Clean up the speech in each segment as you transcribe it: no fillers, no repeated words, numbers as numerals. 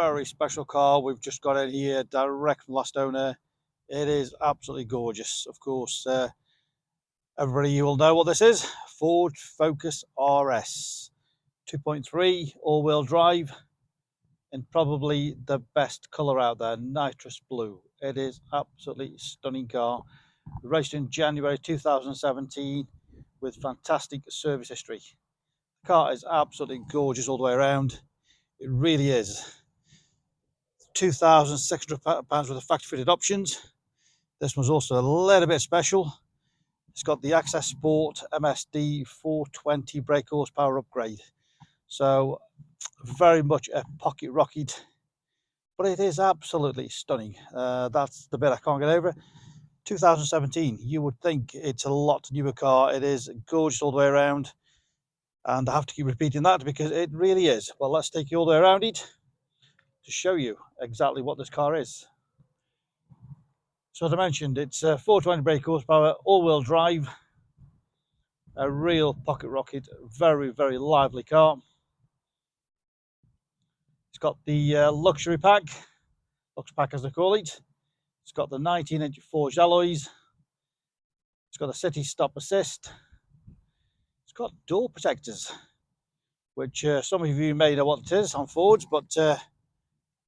very special car. We've just got it here direct from last owner. It is absolutely gorgeous. Of course, everybody, you will know what this is. Ford Focus RS 2.3 all-wheel drive in probably the best colour out there, nitrous blue. It is absolutely stunning car. Raced in January 2017 with fantastic service history. The car is absolutely gorgeous all the way around. It really is. £2,600 worth of factory fitted options. This one's also a little bit special. It's got the Accessport MSD 420 brake horsepower upgrade. So very much a pocket rocket, but it is absolutely stunning. That's the bit I can't get over. 2017, you would think it's a lot newer car. It is gorgeous all the way around, and I have to keep repeating that because it really is. Well, let's take you all the way around it to show you exactly what this car is. So as I mentioned, it's a 420 brake horsepower, all-wheel drive, a real pocket rocket, very, very lively car. It's got the luxury pack, Lux pack as they call it. It's got the 19-inch forged alloys. It's got a city stop assist. It's got door protectors, which some of you may know what it is on Fords, but a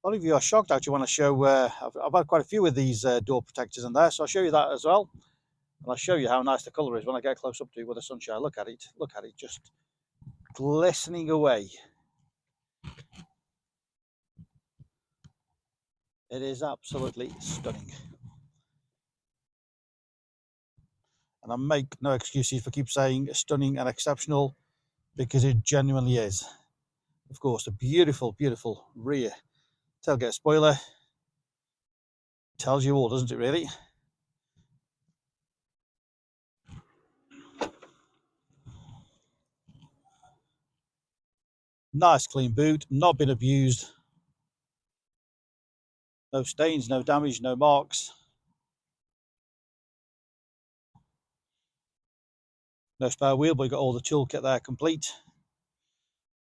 lot of you are shocked actually when I show. I've had quite a few of these door protectors in there, so I'll show you that as well. And I'll show you how nice the colour is when I get close up to it with the sunshine. Look at it, just glistening away. It is absolutely stunning. And I make no excuses for keep saying stunning and exceptional, because it genuinely is. Of course, a beautiful, beautiful rear tailgate spoiler. Tells you all, doesn't it, really? Nice clean boot, not been abused. No stains, no damage, no marks. No spare wheel, but you've got all the toolkit there complete.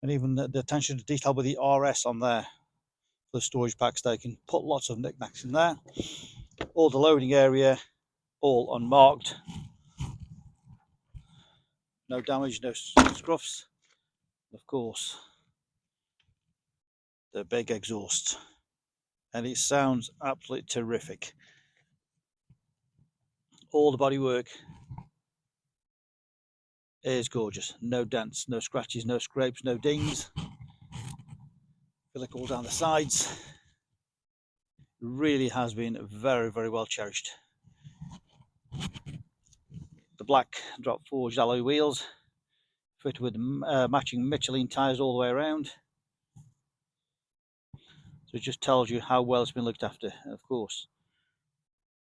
And even the attention to detail with the RS on there. For the storage packs, they can put lots of knickknacks in there. All the loading area, all unmarked. No damage, no scruffs. Of course, the big exhaust. And it sounds absolutely terrific. All the bodywork is gorgeous. No dents, no scratches, no scrapes, no dings. Feel like all down the sides. Really has been very, very well cherished. The black drop forged alloy wheels, fitted with matching Michelin tyres all the way around. So it just tells you how well it's been looked after. And of course,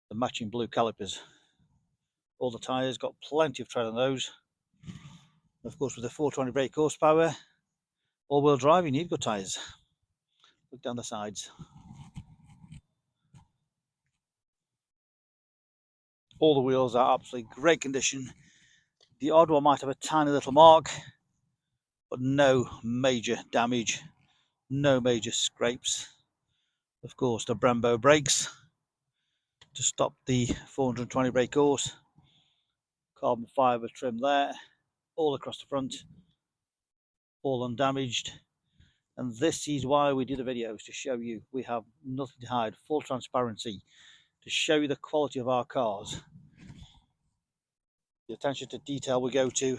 the matching blue calipers. All the tyres got plenty of tread on those. And of course, with the 420 brake horsepower, all-wheel drive, you need good tyres. Look down the sides. All the wheels are absolutely great condition. The odd one might have a tiny little mark, but no major damage, no major scrapes. Of course, the Brembo brakes to stop the 420 brake horse. Carbon fibre trim there, all across the front, all undamaged. And this is why we do the videos, to show you we have nothing to hide, full transparency, to show you the quality of our cars. The attention to detail we go to,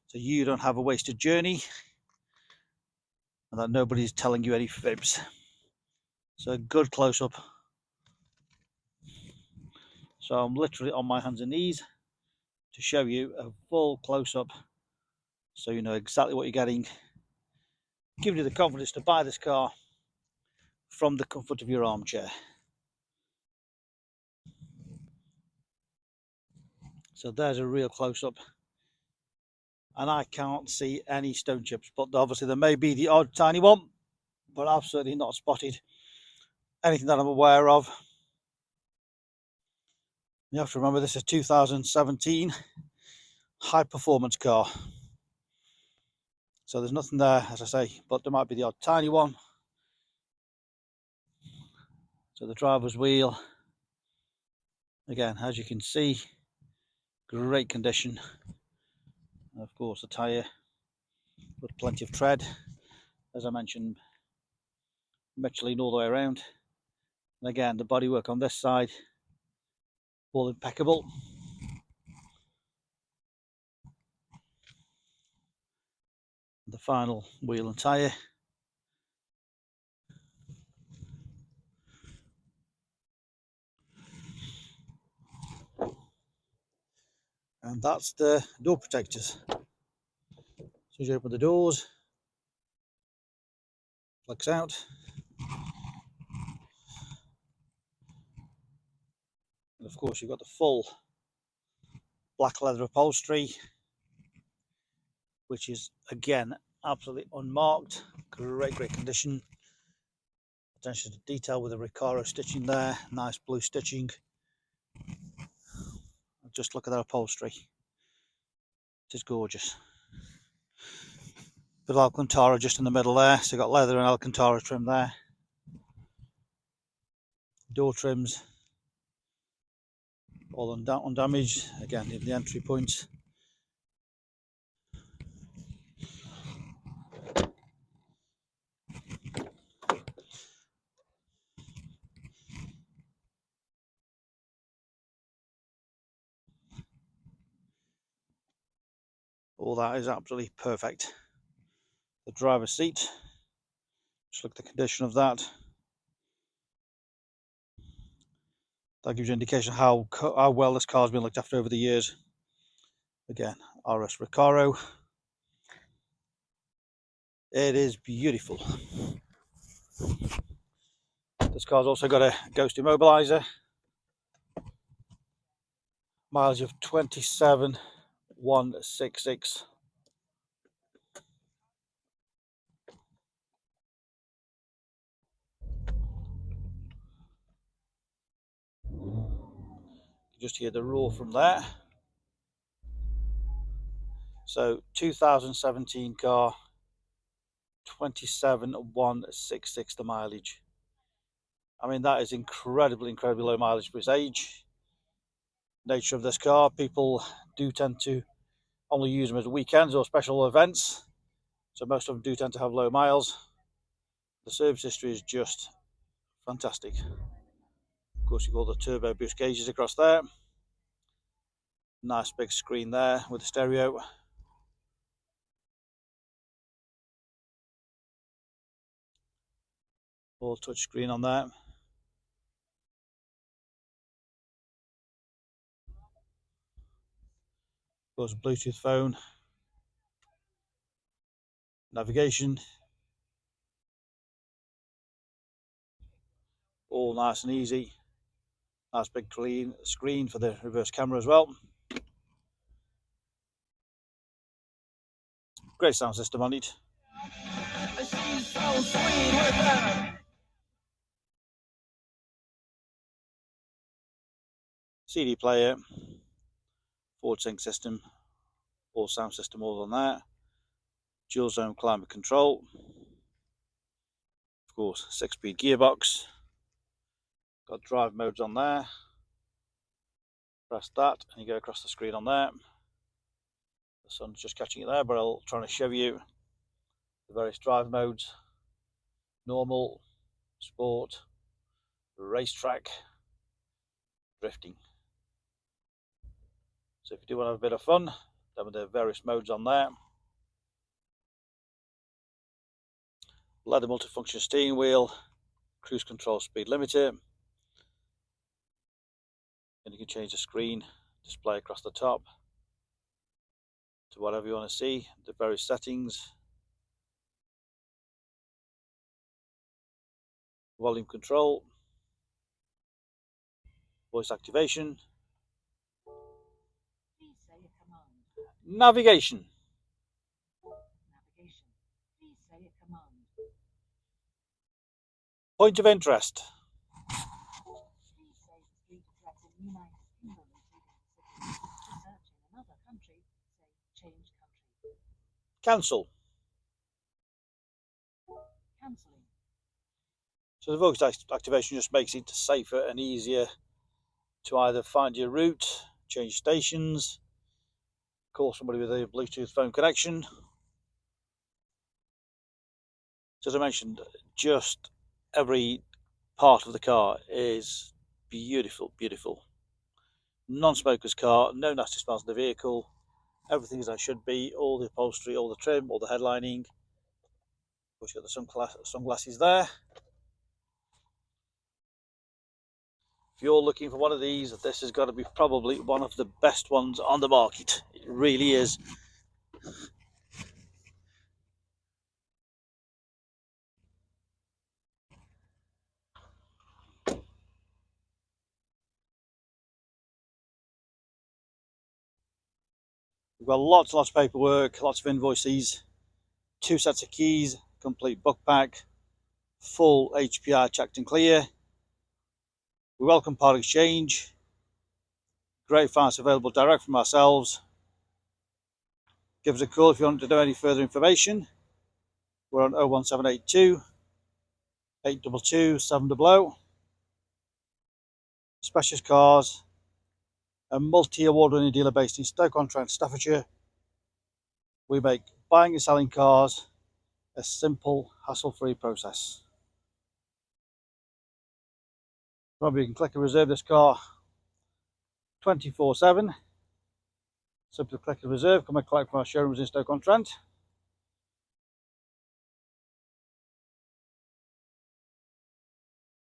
so you don't have a wasted journey and that nobody's telling you any fibs. So a good close-up. So I'm literally on my hands and knees to show you a full close-up, so you know exactly what you're getting, giving you the confidence to buy this car from the comfort of your armchair. So there's a real close-up, and I can't see any stone chips, but obviously there may be the odd tiny one, but I've certainly not spotted anything that I'm aware of. You have to remember, this is 2017 high performance car, so there's nothing there, as I say, but there might be the odd tiny one. So the driver's wheel, again, as you can see, great condition. And of course the tyre with plenty of tread, as I mentioned, Michelin all the way around. And again, the bodywork on this side, all impeccable. The final wheel and tyre. And that's the door protectors. So as you open the doors, flex out. And of course you've got the full black leather upholstery, which is again absolutely unmarked, great condition. Attention to detail with the Recaro stitching there, nice blue stitching. Just look at that upholstery, it is gorgeous. Bit of Alcantara just in the middle there, so you've got leather and Alcantara trim there. Door trims all undamaged, again in the entry points. All that is absolutely perfect. The driver's seat, just look at the condition of that. That gives you an indication how well this car's been looked after over the years. Again, RS Recaro. It is beautiful. This car's also got a ghost immobiliser. Mileage of 27,166. Just hear the roar from there. So 2017 car, 27,166 the mileage. I mean, that is incredibly low mileage for its age. Nature of this car, people do tend to only use them as weekends or special events, so most of them do tend to have low miles. The service history is just fantastic. Of course, you've got the turbo boost gauges across there. Nice big screen there with the stereo. All touch screen on there. Of course, a Bluetooth phone. Navigation. All nice and easy. Nice big clean screen for the reverse camera as well. Great sound system on it. CD player, forward sync system, all sound system all on there. Dual zone climate control. Of course, 6-speed gearbox. Got drive modes on there. Press that and you go across the screen on there. The sun's just catching it there, but I'll try to show you the various drive modes. Normal, sport, racetrack, drifting. So if you do want to have a bit of fun, then with the various modes on there. Leather multifunction steering wheel, cruise control speed limiter, and you can change the screen display across the top to whatever you want to see, the various settings, volume control, voice activation, navigation. Point of interest. Cancel. So the voice activation just makes it safer and easier to either find your route, change stations, call somebody with a Bluetooth phone connection. So as I mentioned, just every part of the car is beautiful, beautiful. Non-smoker's car, no nasty smells in the vehicle, everything as I should be, all the upholstery, all the trim, all the headlining. Of course, you've got the sunglasses there. If you're looking for one of these, this has got to be probably one of the best ones on the market. It really is. We've got lots and lots of paperwork, lots of invoices, 2 sets of keys, complete book pack, full HPI checked and clear. We welcome part exchange. Great finance available direct from ourselves. Give us a call if you want to know any further information. We're on 01782 822 700. Specialist cars, a multi-award winning dealer based in Stoke on Trent, Staffordshire. We make buying and selling cars a simple, hassle-free process. Remember, you can click and reserve this car 24/7. Simply click and reserve, come and collect from our showrooms in Stoke on Trent.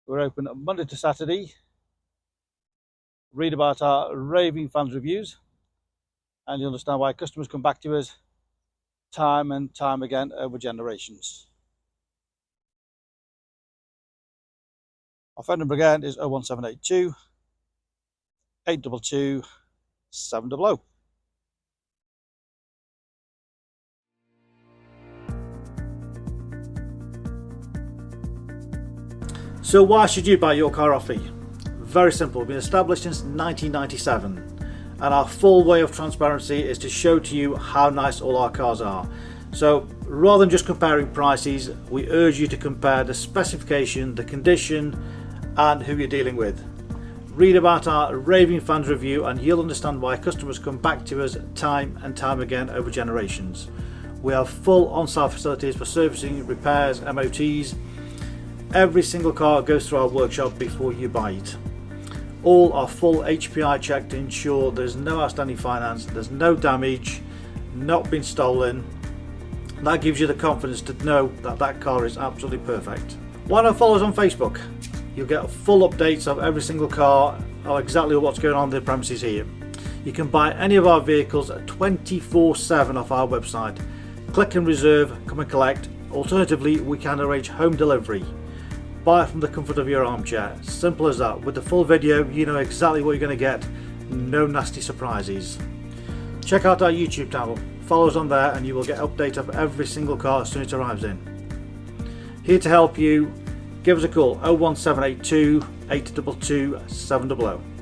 We're open Monday to Saturday. Read about our raving fans reviews and you understand why customers come back to us time and time again over generations. Our phone number again is 01782 822 700. So why should you buy your car off me? Very simple. We've been established since 1997 and our full way of transparency is to show to you how nice all our cars are. So rather than just comparing prices, we urge you to compare the specification, the condition and who you're dealing with. Read about our raving fans review and you'll understand why customers come back to us time and time again over generations. We have full on-site facilities for servicing, repairs, MOTs. Every single car goes through our workshop before you buy it. All are full HPI checked to ensure there's no outstanding finance, there's no damage, not been stolen. That gives you the confidence to know that that car is absolutely perfect. Why not follow us on Facebook? You'll get full updates of every single car, of exactly what's going on in the premises here. You can buy any of our vehicles 24/7 off our website. Click and reserve, come and collect. Alternatively, we can arrange home delivery. Buy it from the comfort of your armchair. Simple as that. With the full video, you know exactly what you're going to get. No nasty surprises. Check out our YouTube channel. Follow us on there and you will get updates of every single car as soon as it arrives in. Here to help you. Give us a call 01782 822 700.